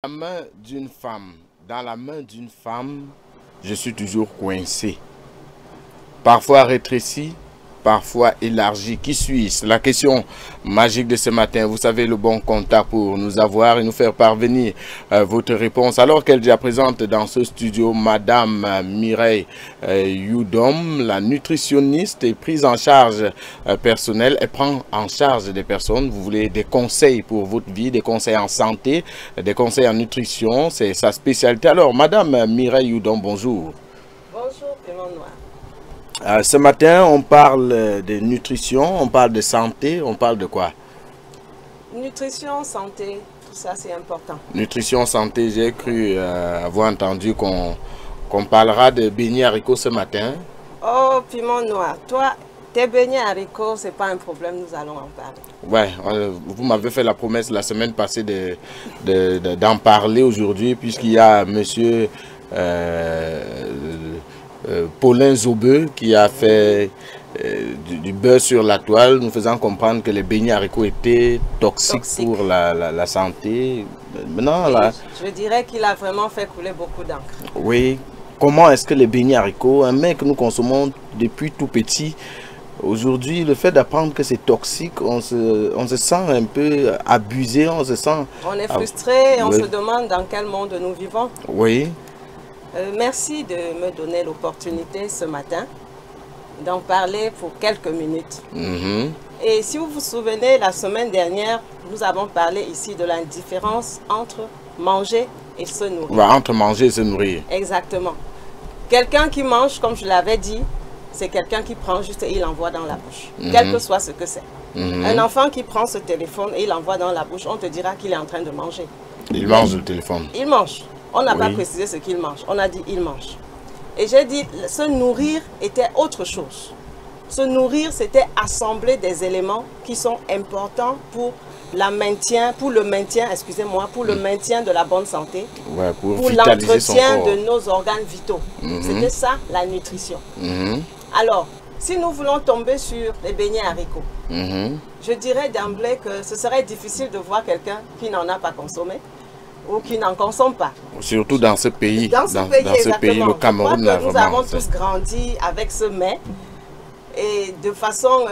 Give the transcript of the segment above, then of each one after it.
La main d'une femme, dans la main d'une femme, je suis toujours coincé. Parfois rétréci, parfois élargi. Qui suis-je? La question magique de ce matin. Vous savez, le bon contact pour nous avoir et nous faire parvenir votre réponse. Alors qu'elle est présente dans ce studio, Madame Mireille Youdom, la nutritionniste et prise en charge personnelle. Elle prend en charge des personnes. Vous voulez des conseils pour votre vie, des conseils en santé, des conseils en nutrition. C'est sa spécialité. Alors, Madame Mireille Youdom, bonjour. Bonjour, Piment Noir. Ce matin, on parle de nutrition, on parle de santé, on parle de quoi? Nutrition, santé, tout ça c'est important. Nutrition, santé, j'ai cru avoir entendu qu'on parlera de beignets haricots ce matin. Oh, Piment Noir, toi, tes beignets haricots, c'est pas un problème, nous allons en parler. Ouais, vous m'avez fait la promesse la semaine passée d'en parler aujourd'hui, puisqu'il y a monsieur Paulin Zobeux qui a fait du beurre sur la toile, nous faisant comprendre que les beignets haricots étaient toxiques pour la santé. Maintenant, là, je dirais qu'il a vraiment fait couler beaucoup d'encre. Oui. Comment est-ce que les beignets haricots, un mets que nous consommons depuis tout petit, aujourd'hui, le fait d'apprendre que c'est toxique, on se sent un peu abusé, on se sent... On est frustré et on se demande dans quel monde nous vivons. Oui. Merci de me donner l'opportunité ce matin d'en parler pour quelques minutes. Et si vous vous souvenez, la semaine dernière, nous avons parlé ici de la différence entre manger et se nourrir. Entre manger et se nourrir. Exactement. Quelqu'un qui mange, comme je l'avais dit, c'est quelqu'un qui prend juste et il envoie dans la bouche, quel que soit ce que c'est. Un enfant qui prend ce téléphone et il envoie dans la bouche, on te dira qu'il est en train de manger. Il mange le téléphone. Il mange. On n'a pas précisé ce qu'il mange. On a dit il mange. Et j'ai dit, se nourrir était autre chose. Se nourrir, c'était assembler des éléments qui sont importants pour le maintien de la bonne santé, pour l'entretien de nos organes vitaux. C'était ça, la nutrition. Alors, si nous voulons tomber sur les beignets haricots, je dirais d'emblée que ce serait difficile de voir quelqu'un qui n'en a pas consommé ou qui n'en consomme pas. Surtout dans ce pays. Dans ce pays, le Cameroun. Nous avons tous grandi avec ce mets. Et de façon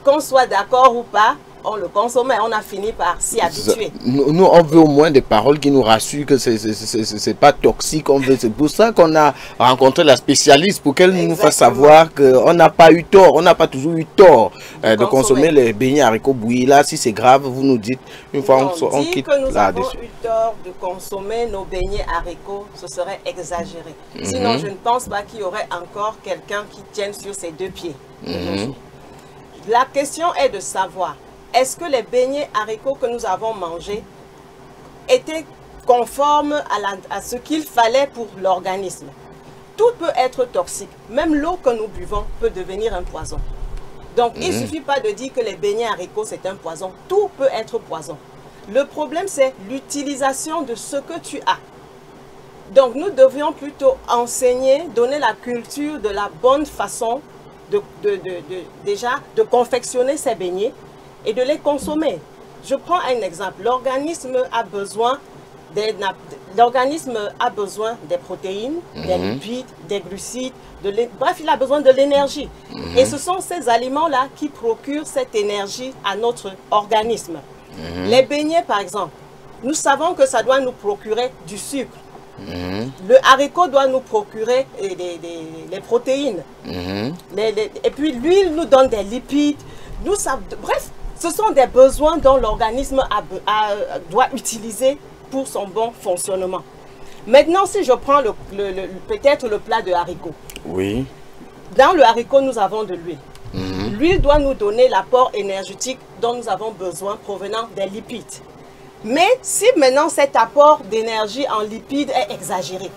qu'on soit d'accord ou pas, on le consommait, on a fini par s'y habituer. Nous, on veut au moins des paroles qui nous rassurent que c'est pas toxique. C'est pour ça qu'on a rencontré la spécialiste, pour qu'elle nous fasse savoir qu'on n'a pas eu tort, on n'a pas toujours eu tort de consommer les beignets haricots bouillis. Là, si c'est grave, vous nous dites, une fois on quitte que nous avons là-dessus. eu tort de consommer nos beignets haricots, ce serait exagéré. Sinon, je ne pense pas qu'il y aurait encore quelqu'un qui tienne sur ses deux pieds. La question est de savoir, est-ce que les beignets haricots que nous avons mangés étaient conformes à ce qu'il fallait pour l'organisme? Tout peut être toxique. Même l'eau que nous buvons peut devenir un poison. Donc, il ne suffit pas de dire que les beignets haricots, c'est un poison. Tout peut être poison. Le problème, c'est l'utilisation de ce que tu as. Donc, nous devions plutôt enseigner, donner la culture de la bonne façon déjà de confectionner ces beignets et de les consommer. Je prends un exemple. L'organisme a besoin des protéines, des lipides, des glucides, bref, il a besoin de l'énergie. Et ce sont ces aliments-là qui procurent cette énergie à notre organisme. Les beignets, par exemple, nous savons que ça doit nous procurer du sucre. Le haricot doit nous procurer les protéines. Et puis l'huile nous donne des lipides. Bref, ce sont des besoins dont l'organisme doit utiliser pour son bon fonctionnement. Maintenant, si je prends peut-être le plat de haricots. Oui. Dans le haricot, nous avons de l'huile. L'huile doit nous donner l'apport énergétique dont nous avons besoin provenant des lipides. Mais si maintenant cet apport d'énergie en lipides est exagéré,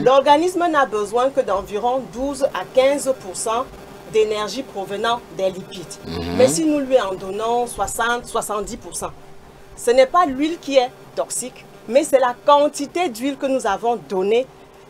l'organisme n'a besoin que d'environ 12 à 15% d'énergie provenant des lipides. Mais si nous lui en donnons 60-70%, ce n'est pas l'huile qui est toxique, mais c'est la quantité d'huile que nous avons donnée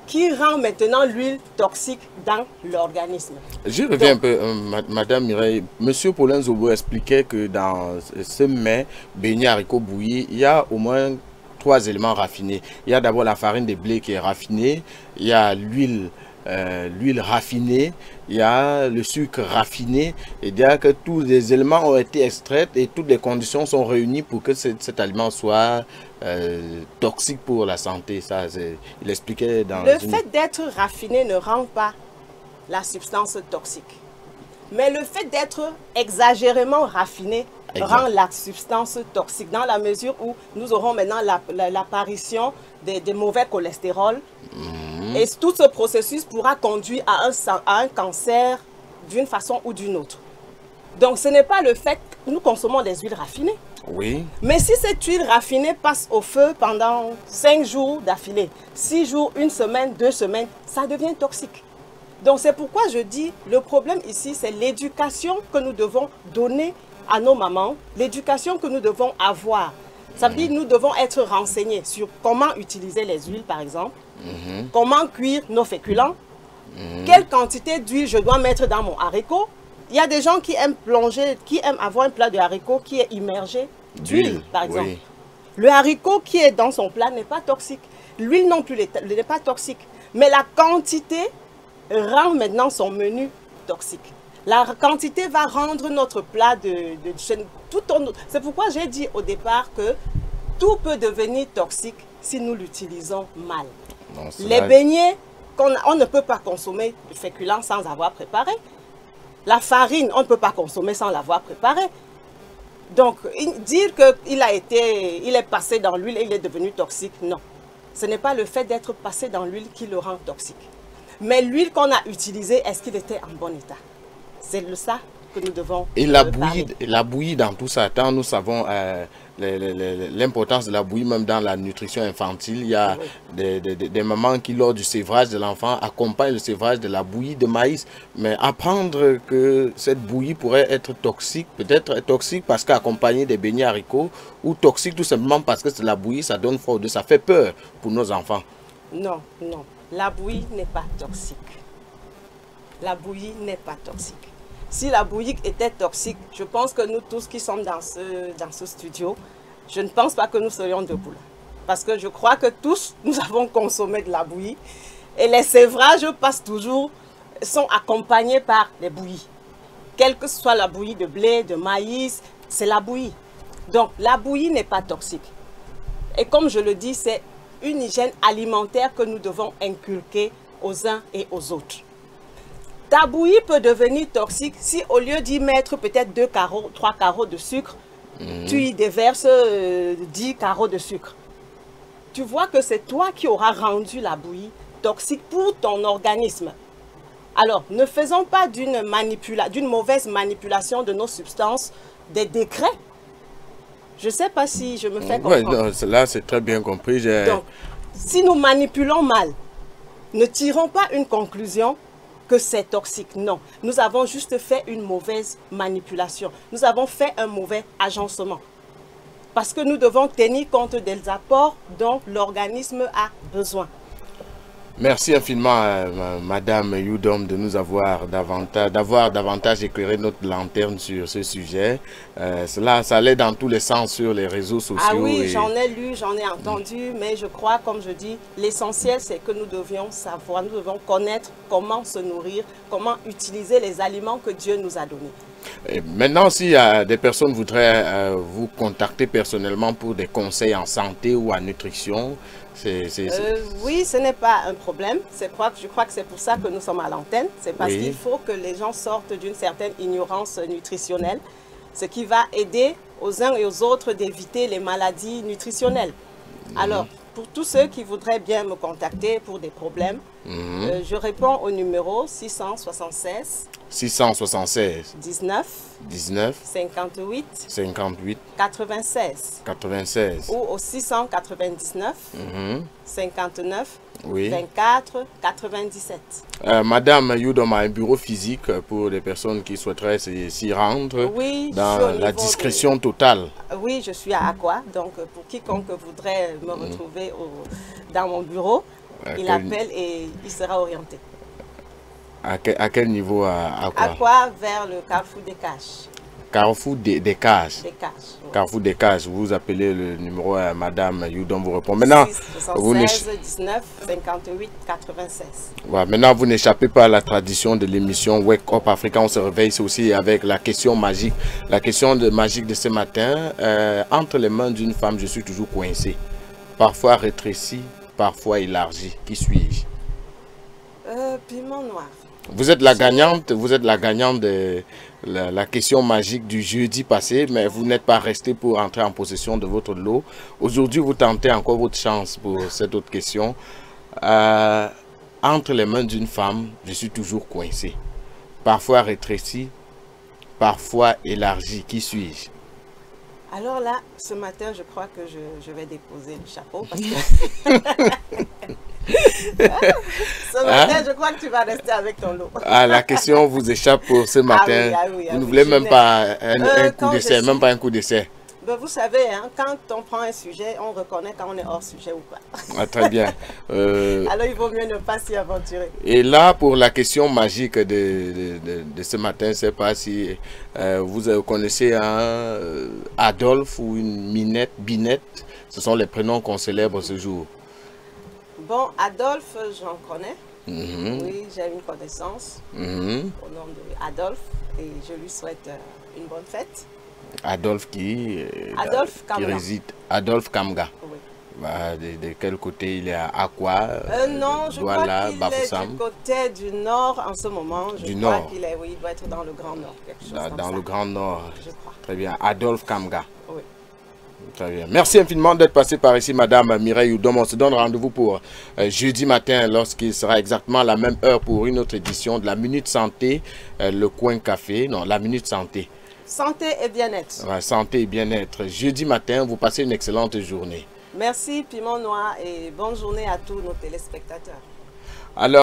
qui rend maintenant l'huile toxique dans l'organisme. Je reviens un peu, Madame Mireille. Monsieur Paulin Zobeux expliquait que dans ce mets beignets haricots bouillis, il y a au moins trois éléments raffinés. Il y a d'abord la farine de blé qui est raffinée, il y a l'huile raffinée, il y a le sucre raffiné, et dire que tous les éléments ont été extraits et toutes les conditions sont réunies pour que cet aliment soit toxique pour la santé. Ça, il expliquait dans le fait d'être raffiné ne rend pas la substance toxique. Mais le fait d'être exagérément raffiné rend la substance toxique, dans la mesure où nous aurons maintenant l'apparition des mauvais cholestérol. Et tout ce processus pourra conduire à un cancer d'une façon ou d'une autre. Donc ce n'est pas le fait que nous consommons des huiles raffinées. Oui. Mais si cette huile raffinée passe au feu pendant 5 jours d'affilée, 6 jours, 1 semaine, 2 semaines, ça devient toxique. Donc c'est pourquoi je dis, le problème ici, c'est l'éducation que nous devons donner à nos mamans, l'éducation que nous devons avoir. Ça veut dire que nous devons être renseignés sur comment utiliser les huiles, par exemple, comment cuire nos féculents, quelle quantité d'huile je dois mettre dans mon haricot. Il y a des gens qui aiment plonger, qui aiment avoir un plat de haricot qui est immergé d'huile, par exemple. Oui. Le haricot qui est dans son plat n'est pas toxique. L'huile non plus n'est pas toxique. Mais la quantité rend maintenant son menu toxique. La quantité va rendre notre plat c'est pourquoi j'ai dit au départ que tout peut devenir toxique si nous l'utilisons mal. Non, les beignets, on ne peut pas consommer du féculent sans avoir préparé. La farine, on ne peut pas consommer sans l'avoir préparée. Donc, dire qu'il est passé dans l'huile et il est devenu toxique, non. Ce n'est pas le fait d'être passé dans l'huile qui le rend toxique. Mais l'huile qu'on a utilisée, est-ce qu'il était en bon état? C'est ça que nous devons Et la bouillie dans tout ça, tant nous savons l'importance de la bouillie même dans la nutrition infantile. Il y a des mamans qui, lors du sévrage de l'enfant, accompagnent le sévrage de la bouillie de maïs. Mais apprendre que cette bouillie pourrait être toxique, peut-être toxique parce qu'accompagnée des beignets haricots, ou toxique tout simplement parce que c'est la bouillie, ça donne froid, ça fait peur pour nos enfants. Non, non. La bouillie n'est pas toxique. La bouillie n'est pas toxique. Si la bouillie était toxique, je pense que nous tous qui sommes dans ce studio, je ne pense pas que nous serions debout. Parce que je crois que tous, nous avons consommé de la bouillie. Et les sévrages sont accompagnés par des bouillies. Quelle que soit la bouillie de blé, de maïs, c'est la bouillie. Donc la bouillie n'est pas toxique. Et comme je le dis, c'est une hygiène alimentaire que nous devons inculquer aux uns et aux autres. Ta bouillie peut devenir toxique si au lieu d'y mettre peut-être 2 carreaux, 3 carreaux de sucre, tu y déverses 10 carreaux de sucre. Tu vois que c'est toi qui auras rendu la bouillie toxique pour ton organisme. Alors, ne faisons pas d'une mauvaise manipulation de nos substances des décrets. Je ne sais pas si je me fais comprendre. Oui, là, c'est très bien compris. Donc, si nous manipulons mal, ne tirons pas une conclusion que c'est toxique. Non, nous avons juste fait une mauvaise manipulation. Nous avons fait un mauvais agencement. Parce que nous devons tenir compte des apports dont l'organisme a besoin. Merci infiniment, Madame Youdom, de nous avoir davantage éclairé notre lanterne sur ce sujet. Ça allait dans tous les sens sur les réseaux sociaux. Ah oui, j'en ai lu, j'en ai entendu, mais je crois, comme je dis, l'essentiel, c'est que nous devions savoir, nous devons connaître comment se nourrir, comment utiliser les aliments que Dieu nous a donnés. Et maintenant, si des personnes voudraient vous contacter personnellement pour des conseils en santé ou en nutrition, oui, ce n'est pas un problème. Je crois que c'est pour ça que nous sommes à l'antenne. C'est parce qu'il faut que les gens sortent d'une certaine ignorance nutritionnelle, ce qui va aider aux uns et aux autres d'éviter les maladies nutritionnelles. Alors, pour tous ceux qui voudraient bien me contacter pour des problèmes, je réponds au numéro 676 19 58 96 ou au 699 59 24 97. Madame Youdom a un bureau physique pour les personnes qui souhaiteraient s'y rendre, dans la discrétion totale. Oui, je suis à Aqua, donc pour quiconque voudrait me retrouver dans mon bureau, il appelle et il sera orienté. À quel niveau à Aqua? Aqua vers le Carrefour des Caches. Carrefour des Cages. Des Cages. Ouais. Carrefour des Cages. Vous appelez le numéro à Madame Youdom vous répond. Maintenant, 76 19 58 96. Voilà, maintenant, vous n'échappez pas à la tradition de l'émission Wake Up Africa. On se réveille aussi avec la question magique. La question magique de ce matin, entre les mains d'une femme, je suis toujours coincé. Parfois rétréci, parfois élargi. Qui suis-je? Piment noir. Vous êtes la gagnante de la question magique du jeudi passé, mais vous n'êtes pas resté pour entrer en possession de votre lot. Aujourd'hui, vous tentez encore votre chance pour cette autre question. Entre les mains d'une femme, je suis toujours coincé. Parfois rétréci, parfois élargi. Qui suis-je? Alors là, ce matin, je crois que je vais déposer le chapeau. Parce que... ce matin, je crois que tu vas rester avec ton lot. La question vous échappe pour ce matin. Vous ne voulez même pas un coup d'essai, même pas un coup d'essai. Ben, vous savez, hein, quand on prend un sujet, on reconnaît quand on est hors sujet ou pas. Très bien. Alors, il vaut mieux ne pas s'y aventurer. Et là, pour la question magique de ce matin, je ne sais pas si vous connaissez un Adolphe ou une Minette, Binette. Ce sont les prénoms qu'on célèbre ce jour. Bon, Adolphe, j'en connais. Oui, j'ai une connaissance au nom d'Adolphe et je lui souhaite une bonne fête. Adolphe qui réside. Adolphe Kamga. Oui. Bah, de quel côté il est? À quoi? Non, je crois qu'il est du côté du nord en ce moment. Je crois qu'il est, oui, il doit être dans le Grand Nord. Quelque chose dans le Grand Nord. Je crois. Très bien. Adolphe Kamga. Oui. Très bien. Merci infiniment d'être passé par ici, Madame Mireille Youdom. On se donne rendez-vous pour jeudi matin, lorsqu'il sera exactement la même heure pour une autre édition de la Minute Santé, le Coin Café. Non, la Minute Santé. Santé et bien-être. Ouais, santé et bien-être. Jeudi matin, vous passez une excellente journée. Merci, Piment Noir, et bonne journée à tous nos téléspectateurs. Alors,